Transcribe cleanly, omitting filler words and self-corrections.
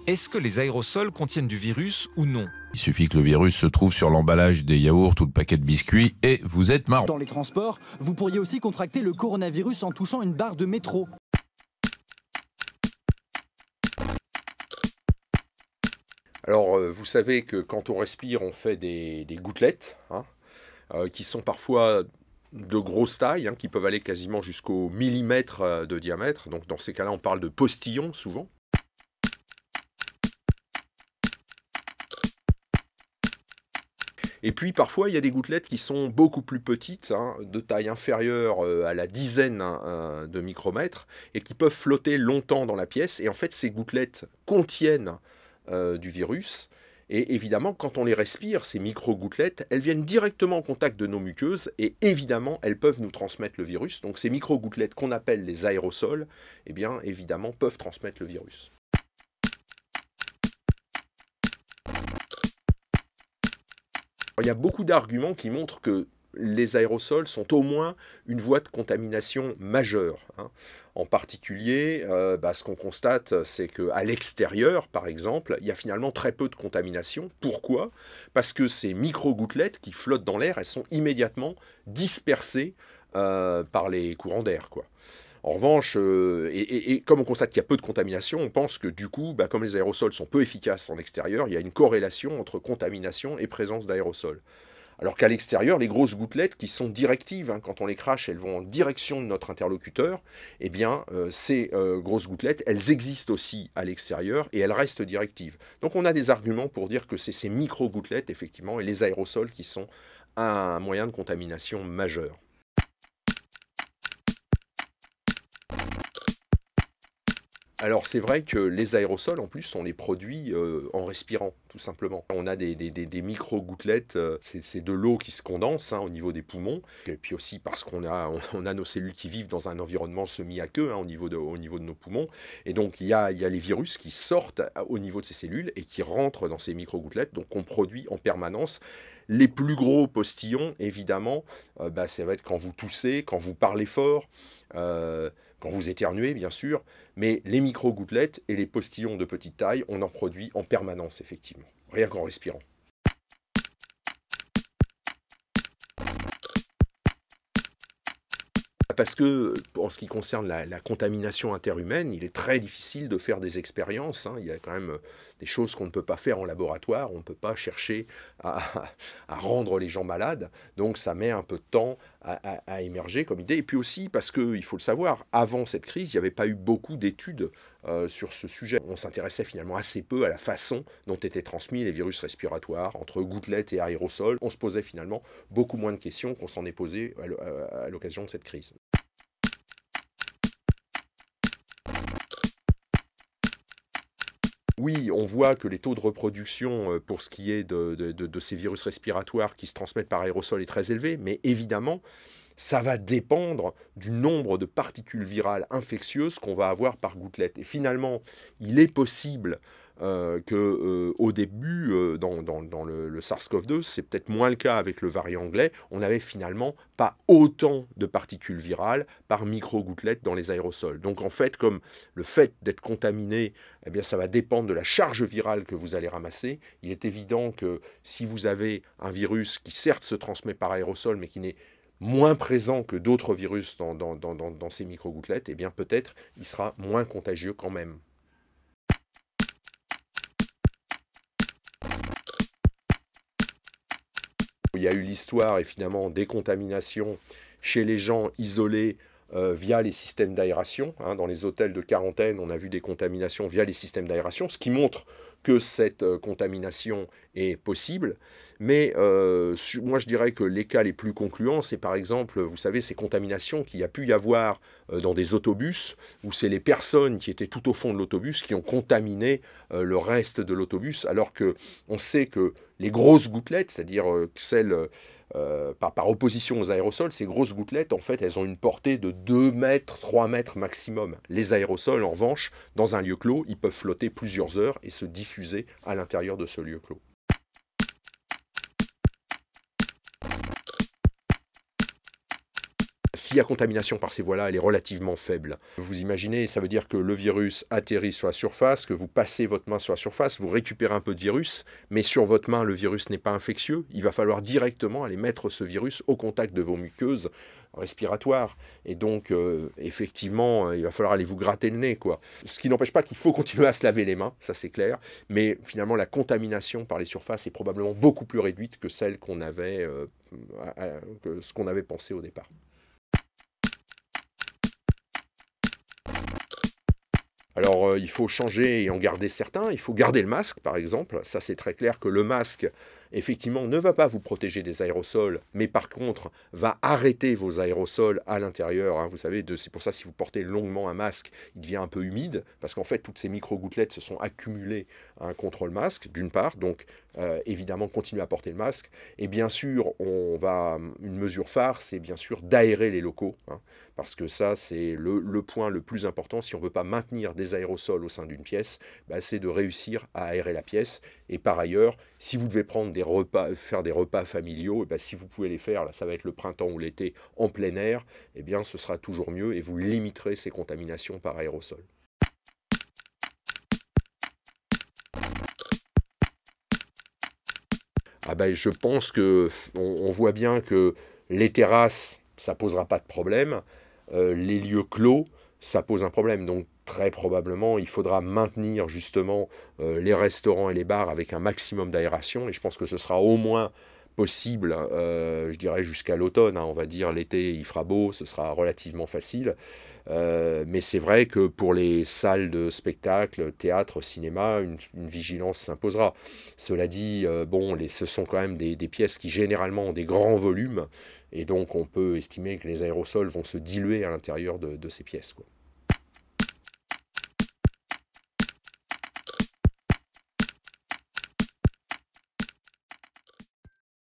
Est-ce que les aérosols contiennent du virus ou non? Il suffit que le virus se trouve sur l'emballage des yaourts ou le paquet de biscuits et vous êtes marron. Dans les transports, vous pourriez aussi contracter le coronavirus en touchant une barre de métro. Alors, vous savez que quand on respire, on fait des gouttelettes, hein, qui sont parfois de grosse taille, hein, qui peuvent aller quasiment jusqu'au millimètre de diamètre. Donc, dans ces cas-là, on parle de postillons, souvent. Et puis, parfois, il y a des gouttelettes qui sont beaucoup plus petites, hein, de taille inférieure à la dizaine de micromètres, et qui peuvent flotter longtemps dans la pièce. Et en fait, ces gouttelettes contiennent du virus. Et évidemment, quand on les respire, ces micro-gouttelettes, elles viennent directement en contact de nos muqueuses et évidemment, elles peuvent nous transmettre le virus. Donc ces micro-gouttelettes qu'on appelle les aérosols, eh bien, évidemment, peuvent transmettre le virus. Il y a beaucoup d'arguments qui montrent que les aérosols sont au moins une voie de contamination majeure, hein. En particulier, ce qu'on constate, c'est qu'à l'extérieur, par exemple, il y a finalement très peu de contamination. Pourquoi? Parce que ces micro-gouttelettes qui flottent dans l'air, elles sont immédiatement dispersées par les courants d'air, quoi. En revanche, et comme on constate qu'il y a peu de contamination, on pense que du coup, comme les aérosols sont peu efficaces en extérieur, il y a une corrélation entre contamination et présence d'aérosols. Alors qu'à l'extérieur, les grosses gouttelettes qui sont directives, hein, quand on les crache, elles vont en direction de notre interlocuteur, eh bien, ces grosses gouttelettes, elles existent aussi à l'extérieur et elles restent directives. Donc on a des arguments pour dire que c'est ces micro-gouttelettes, effectivement, et les aérosols qui sont un moyen de contamination majeur. Alors c'est vrai que les aérosols, en plus, on les produit en respirant, tout simplement. On a des micro-gouttelettes, c'est de l'eau qui se condense, hein, au niveau des poumons, et puis aussi parce qu'on a nos cellules qui vivent dans un environnement semi-aqueux, hein, au niveau de nos poumons, et donc il y a les virus qui sortent au niveau de ces cellules et qui rentrent dans ces micro-gouttelettes, donc on produit en permanence. Les plus gros postillons, évidemment, ça va être quand vous toussez, quand vous parlez fort, quand vous éternuez, bien sûr, mais les micro-gouttelettes et les postillons de petite taille, on en produit en permanence, effectivement, rien qu'en respirant. Parce que, en ce qui concerne la contamination interhumaine, il est très difficile de faire des expériences, hein. Il y a quand même des choses qu'on ne peut pas faire en laboratoire. On ne peut pas chercher à rendre les gens malades. Donc ça met un peu de temps à émerger comme idée. Et puis aussi parce qu'il faut le savoir, avant cette crise, il n'y avait pas eu beaucoup d'études sur ce sujet. On s'intéressait finalement assez peu à la façon dont étaient transmis les virus respiratoires, entre gouttelettes et aérosols. On se posait finalement beaucoup moins de questions qu'on s'en est posé à l'occasion de cette crise. Oui, on voit que les taux de reproduction pour ce qui est de ces virus respiratoires qui se transmettent par aérosol est très élevé, mais évidemment, ça va dépendre du nombre de particules virales infectieuses qu'on va avoir par gouttelette. Et finalement, il est possible qu'au début, dans le SARS-CoV-2, c'est peut-être moins le cas avec le variant anglais, on n'avait finalement pas autant de particules virales par micro-gouttelettes dans les aérosols. Donc en fait, comme le fait d'être contaminé, eh bien, ça va dépendre de la charge virale que vous allez ramasser, il est évident que si vous avez un virus qui certes se transmet par aérosol, mais qui n'est moins présent que d'autres virus dans ces micro-gouttelettes, eh bien peut-être il sera moins contagieux quand même. Il y a eu l'histoire, et finalement, des contaminations chez les gens isolés via les systèmes d'aération. Hein. Dans les hôtels de quarantaine, on a vu des contaminations via les systèmes d'aération, ce qui montre que cette contamination est possible. Mais moi, je dirais que les cas les plus concluants, c'est par exemple, vous savez, ces contaminations qu'il y a pu y avoir dans des autobus, où c'est les personnes qui étaient tout au fond de l'autobus qui ont contaminé le reste de l'autobus, alors qu'on sait que les grosses gouttelettes, c'est-à-dire celles par opposition aux aérosols, ces grosses gouttelettes, en fait, elles ont une portée de 2 mètres, 3 mètres maximum. Les aérosols, en revanche, dans un lieu clos, ils peuvent flotter plusieurs heures et se diffuser à l'intérieur de ce lieu clos. s'il y a contamination par ces voies-là, elle est relativement faible. Vous imaginez, ça veut dire que le virus atterrit sur la surface, que vous passez votre main sur la surface, vous récupérez un peu de virus, mais sur votre main, le virus n'est pas infectieux. Il va falloir directement aller mettre ce virus au contact de vos muqueuses respiratoires. Et donc, effectivement, il va falloir aller vous gratter le nez, quoi. Ce qui n'empêche pas qu'il faut continuer à se laver les mains, ça c'est clair, mais finalement, la contamination par les surfaces est probablement beaucoup plus réduite que celle qu'on avait, que ce qu'on avait pensé au départ. Alors, il faut changer et en garder certains. Il faut garder le masque, par exemple. Ça, c'est très clair que le masque, effectivement, ne va pas vous protéger des aérosols, mais par contre, va arrêter vos aérosols à l'intérieur. Hein. Vous savez, c'est pour ça, si vous portez longuement un masque, il devient un peu humide, parce qu'en fait, toutes ces micro-gouttelettes se sont accumulées contre le masque, d'une part. Donc, évidemment, continuez à porter le masque. Et bien sûr, une mesure phare, c'est bien sûr d'aérer les locaux, hein, parce que ça, c'est le point le plus important. Si on ne veut pas maintenir des aérosols au sein d'une pièce, c'est de réussir à aérer la pièce. Et par ailleurs, si vous devez faire des repas familiaux, si vous pouvez les faire, là, ça va être le printemps ou l'été en plein air, ce sera toujours mieux et vous limiterez ces contaminations par aérosol. Je pense qu'on voit bien que les terrasses, ça posera pas de problème. Les lieux clos, ça pose un problème. Donc très probablement, il faudra maintenir justement les restaurants et les bars avec un maximum d'aération. Et je pense que ce sera au moins possible, je dirais jusqu'à l'automne. On va dire l'été, il fera beau, ce sera relativement facile. Mais c'est vrai que pour les salles de spectacle, théâtre, cinéma, une vigilance s'imposera. Cela dit, ce sont quand même des pièces qui généralement ont des grands volumes, et donc on peut estimer que les aérosols vont se diluer à l'intérieur de ces pièces, quoi.